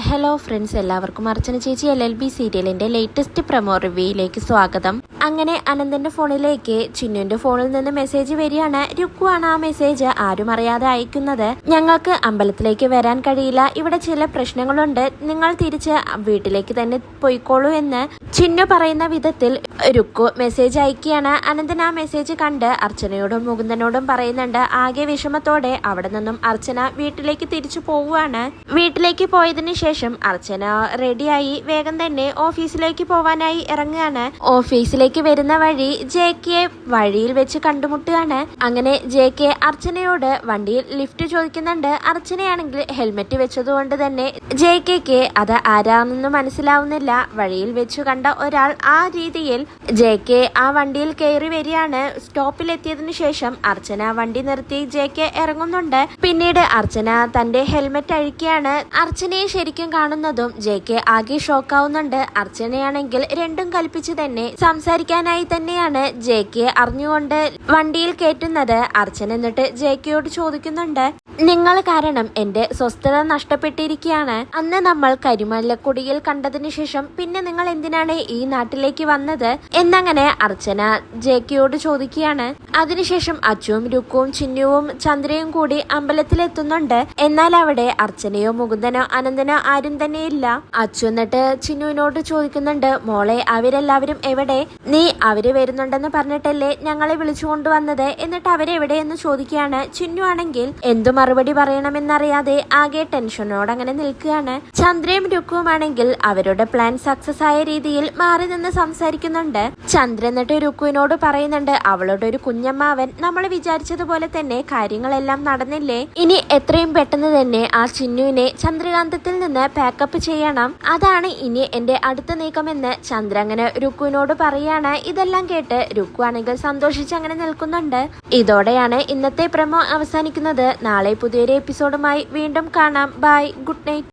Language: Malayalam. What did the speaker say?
ഹലോ ഫ്രണ്ട്സ്, എല്ലാവർക്കും അർച്ചന ചേച്ചി LLB സീരിയലിന്റെ ലേറ്റസ്റ്റ് പ്രൊമോ റിവ്യൂയിലേക്ക് സ്വാഗതം. അങ്ങനെ അനന്തന്റെ ഫോണിലേക്ക് ചിന്നുവിന്റെ ഫോണിൽ നിന്ന് മെസ്സേജ് വരികയാണ്. രുക്കു ആണ് ആ മെസ്സേജ് ആരും അറിയാതെ അയക്കുന്നത്. ഞങ്ങൾക്ക് അമ്പലത്തിലേക്ക് വരാൻ കഴിയില്ല, ഇവിടെ ചില പ്രശ്നങ്ങളുണ്ട്, നിങ്ങൾ തിരിച്ച് വീട്ടിലേക്ക് തന്നെ പോയിക്കോളൂ എന്ന് ചിന്നു പറയുന്ന വിധത്തിൽ രുക്കു മെസ്സേജ് അയക്കുകയാണ്. അനന്തൻ ആ മെസ്സേജ് കണ്ട് അർച്ചനയോടും മുകുന്ദനോടും പറയുന്നുണ്ട്. ആകെ വിഷമത്തോടെ അവിടെ നിന്നും അർച്ചന വീട്ടിലേക്ക് തിരിച്ചു പോവുകയാണ്. വീട്ടിലേക്ക് പോയതിനു ശേഷം അർച്ചന റെഡിയായി വേഗം തന്നെ ഓഫീസിലേക്ക് പോവാനായി ഇറങ്ങുകയാണ്. ഓഫീസിലേക്ക് വരുന്ന വഴി JK വഴിയിൽ വെച്ച് കണ്ടുമുട്ടുകയാണ്. അങ്ങനെ JK അർച്ചനയോട് വണ്ടിയിൽ ലിഫ്റ്റ് ചോദിക്കുന്നുണ്ട്. അർച്ചനയാണെങ്കിൽ ഹെൽമെറ്റ് വെച്ചതുകൊണ്ട് തന്നെ JKക്ക് അത് ആരാണെന്ന് മനസ്സിലാവുന്നില്ല. വഴിയിൽ വെച്ചു കണ്ട ഒരാൾ ആ രീതിയിൽ JK ആ വണ്ടിയിൽ കയറി വരികയാണ്. സ്റ്റോപ്പിലെത്തിയതിനു ശേഷം അർച്ചന വണ്ടി നിർത്തി JK ഇറങ്ങുന്നുണ്ട്. പിന്നീട് അർച്ചന തന്റെ ഹെൽമെറ്റ് അഴിക്കുകയാണ്. അർച്ചനയെ ശരിക്കും കാണുന്നതും JK ആകെ ഷോക്കാവുന്നുണ്ട്. അർച്ചനയാണെങ്കിൽ രണ്ടും കൽപ്പിച്ച് തന്നെ സംസാരിക്കാനായി തന്നെയാണ് JK അറിഞ്ഞുകൊണ്ട് വണ്ടിയിൽ കയറ്റുന്നത്. അർച്ചന എന്നിട്ട് JKയോട് ചോദിക്കുന്നുണ്ട്, നിങ്ങൾ കാരണം എന്റെ സ്വസ്ഥത നഷ്ടപ്പെട്ടിരിക്കുകയാണ്. അന്ന് നമ്മൾ കരിമല്ലക്കുടിയിൽ കണ്ടതിനു ശേഷം പിന്നെ നിങ്ങൾ എന്തിനാണ് ഈ നാട്ടിലേക്ക് വന്നത് എന്നങ്ങനെ അർച്ചന JKയോട് ചോദിക്കുകയാണ്. അതിനുശേഷം അച്ചുവും രുക്കുവും ചിന്നുവും ചന്ദ്രയും കൂടി അമ്പലത്തിലെത്തുന്നുണ്ട്. എന്നാൽ അവിടെ അർച്ചനയോ മുകുന്ദനോ അനന്തനോ ആരും തന്നെ ഇല്ല. അച്ചു എന്നിട്ട് ചിന്നുവിനോട് ചോദിക്കുന്നുണ്ട്, മോളെ അവരെല്ലാവരും എവിടെ? നീ അവര് വരുന്നുണ്ടെന്ന് പറഞ്ഞിട്ടല്ലേ ഞങ്ങളെ വിളിച്ചുകൊണ്ടുവന്നത്, എന്നിട്ട് അവരെവിടെയെന്ന് ചോദിക്കുകയാണ്. ചിന്നു ആണെങ്കിൽ എന്തു മറുപടി പറയണമെന്നറിയാതെ ആകെ ടെൻഷനോട് അങ്ങനെ നിൽക്കുകയാണ്. ചന്ദ്രയും രുക്കുവുമാണെങ്കിൽ അവരുടെ പ്ലാൻ സക്സസ് ആയ രീതിയിൽ മാറി നിന്ന് സംസാരിക്കുന്നുണ്ട്. ചന്ദ്ര എന്നിട്ട് രുക്കുവിനോട് പറയുന്നുണ്ട്, അവളുടെ ഒരു കുഞ്ഞമ്മാവൻ നമ്മൾ വിചാരിച്ചതുപോലെ തന്നെ കാര്യങ്ങളെല്ലാം നടന്നില്ലേ, ഇനി എത്രയും പെട്ടെന്ന് തന്നെ ആ ചിന്നുവിനെ ചന്ദ്രകാന്തത്തിൽ നിന്ന് പാക്കപ്പ് ചെയ്യണം, അതാണ് ഇനി എന്റെ അടുത്ത നീക്കമെന്ന് ചന്ദ്ര അങ്ങനെ രുക്കുവിനോട് പറയാണ്. ഇതെല്ലാം കേട്ട് രുക്കു ആണെങ്കിൽ സന്തോഷിച്ച് അങ്ങനെ നിൽക്കുന്നുണ്ട്. ഇതോടെയാണ് ഇന്നത്തെ പ്രമോ അവസാനിക്കുന്നത്. നാളെ പുതിയൊരു എപ്പിസോഡുമായി വീണ്ടും കാണാം. Bye, good night.